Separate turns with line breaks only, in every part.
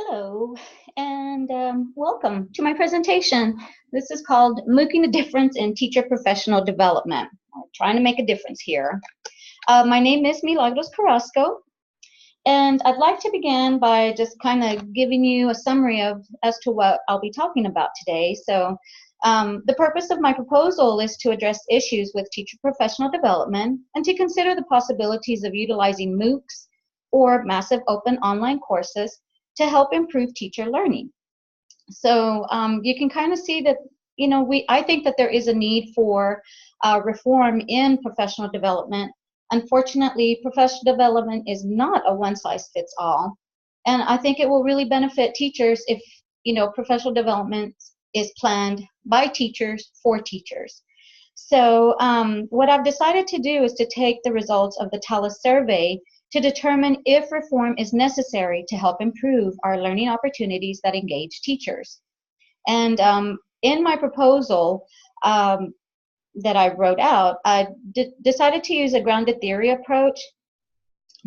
Hello, and welcome to my presentation. This is called Mooking the Difference in Teacher Professional Development. I'm trying to make a difference here. My name is Milagros Carrasco, and I'd like to begin by just kind of giving you a summary as to what I'll be talking about today. The purpose of my proposal is to address issues with teacher professional development and to consider the possibilities of utilizing MOOCs or massive open online courses to help improve teacher learning. You can kind of see that, I think that there is a need for reform in professional development. Unfortunately, professional development is not a one-size-fits-all. And I think it will really benefit teachers if, professional development is planned by teachers for teachers. What I've decided to do is to take the results of the TALIS survey to determine if reform is necessary to help improve our learning opportunities that engage teachers. And in my proposal that I wrote out, I decided to use a grounded theory approach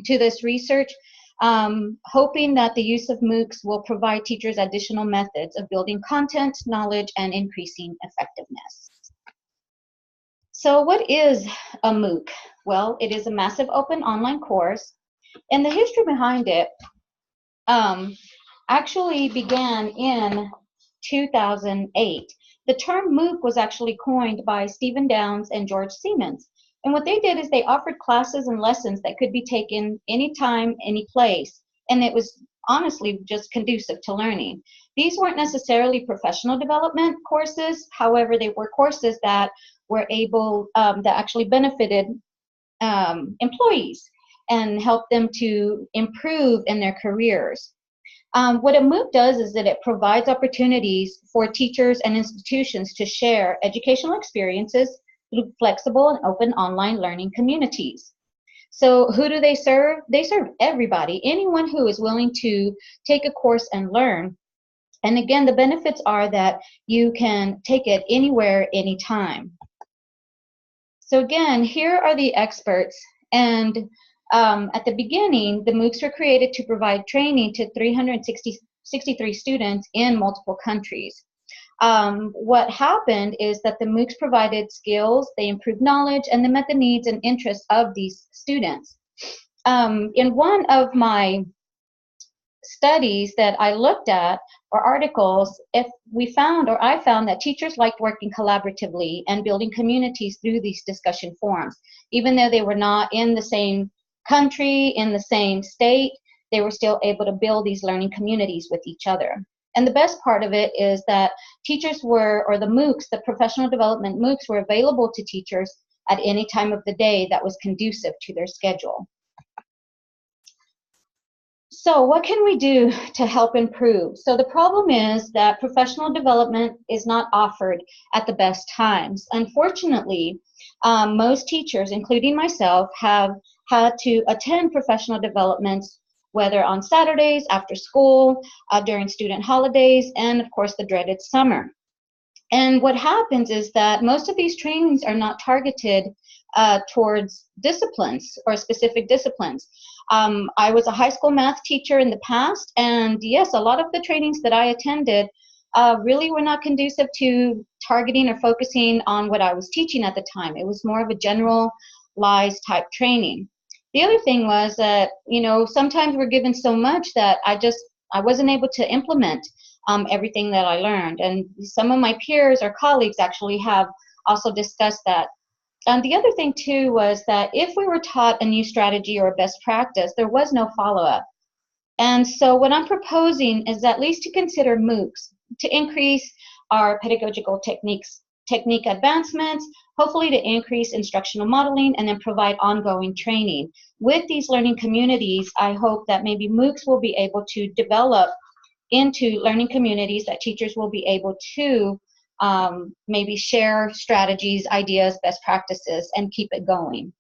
to this research, hoping that the use of MOOCs will provide teachers additional methods of building content, knowledge, and increasing effectiveness. So what is a MOOC? Well, it is a massive open online course, and the history behind it actually began in 2008. The term MOOC was actually coined by Stephen Downes and George Siemens, and what they did is they offered classes and lessons that could be taken anytime, any place, and it was honestly just conducive to learning. These weren't necessarily professional development courses, however, they were courses that were able, that actually benefited employees and helped them to improve in their careers. What a MOOC does is that it provides opportunities for teachers and institutions to share educational experiences through flexible and open online learning communities. So who do they serve? They serve everybody, anyone who is willing to take a course and learn. And again, the benefits are that you can take it anywhere, anytime. So again, here are the experts, and at the beginning, the MOOCs were created to provide training to 363 students in multiple countries. What happened is that the MOOCs provided skills, they improved knowledge, and they met the needs and interests of these students. In one of my studies that I looked at, or articles, I found that teachers liked working collaboratively and building communities through these discussion forums. Even though they were not in the same country, in the same state, they were still able to build these learning communities with each other. And the best part of it is that teachers were, or the MOOCs, the professional development MOOCs, were available to teachers at any time of the day that was conducive to their schedule. So what can we do to help improve? So the problem is that professional development is not offered at the best times. Unfortunately, most teachers, including myself, have had to attend professional developments, whether on Saturdays, after school, during student holidays, and of course the dreaded summer. And what happens is that most of these trainings are not targeted towards disciplines or specific disciplines. I was a high school math teacher in the past, and yes, a lot of the trainings that I attended really were not conducive to targeting or focusing on what I was teaching at the time. It was more of a generalized type training. The other thing was that, sometimes we're given so much that I wasn't able to implement everything that I learned. And some of my peers or colleagues actually have also discussed that. And the other thing too was that if we were taught a new strategy or a best practice, there was no follow-up. And so what I'm proposing is at least to consider MOOCs to increase our pedagogical technique advancements, hopefully to increase instructional modeling, and then provide ongoing training. With these learning communities, I hope that maybe MOOCs will be able to develop into learning communities that teachers will be able to maybe share strategies, ideas, best practices, and keep it going.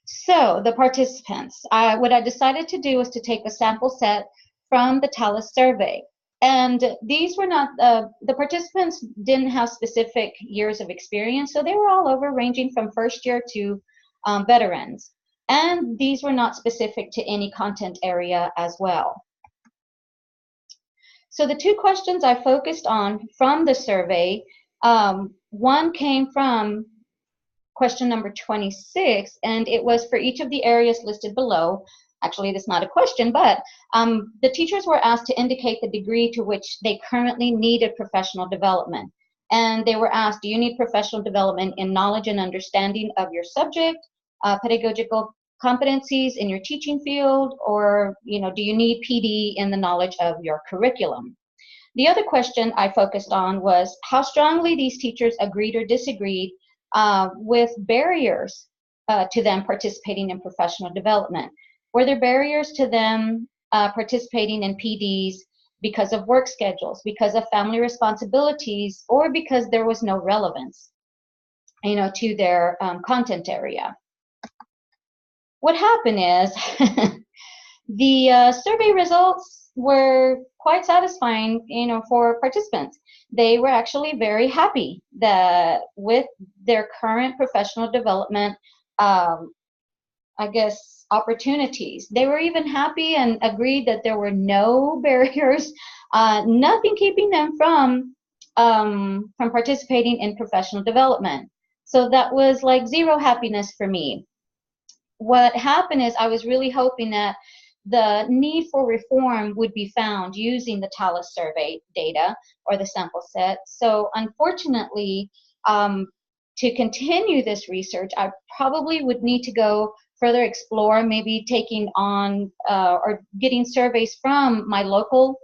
So the participants, what I decided to do was to take a sample set from the TALIS survey. And these were not, the participants didn't have specific years of experience, so they were all over, ranging from first year to veterans. And these were not specific to any content area as well. So the two questions I focused on from the survey, one came from question number 26, and it was for each of the areas listed below. Actually, that's not a question, but the teachers were asked to indicate the degree to which they currently needed professional development. And they were asked, do you need professional development in knowledge and understanding of your subject, pedagogical competencies in your teaching field, or do you need PD in the knowledge of your curriculum? The other question I focused on was how strongly these teachers agreed or disagreed with barriers to them participating in professional development. Were there barriers to them participating in PDs because of work schedules, because of family responsibilities, or because there was no relevance, to their content area? What happened is the survey results were quite satisfying, for participants. They were actually very happy that with their current professional development, opportunities. They were even happy and agreed that there were no barriers, nothing keeping them from participating in professional development. So that was like zero happiness for me. What happened is I was really hoping that the need for reform would be found using the TALIS survey data or the sample set. So unfortunately, to continue this research, I probably would need to go further explore, maybe taking on or getting surveys from my local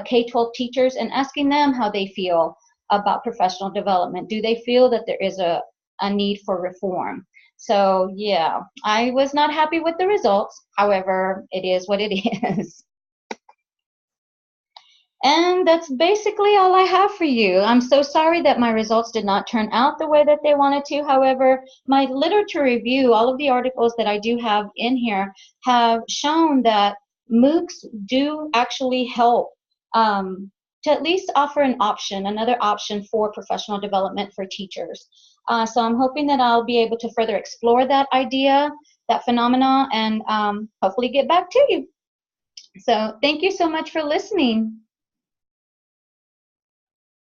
K-12 teachers and asking them how they feel about professional development. Do they feel that there is a need for reform? So yeah, I was not happy with the results. However, it is what it is. And that's basically all I have for you. I'm so sorry that my results did not turn out the way that they wanted to. However, my literature review, all of the articles that I do have in here, have shown that MOOCs do actually help to at least offer an option, another option for professional development for teachers. So I'm hoping that I'll be able to further explore that idea, that phenomena, and hopefully get back to you. So thank you so much for listening.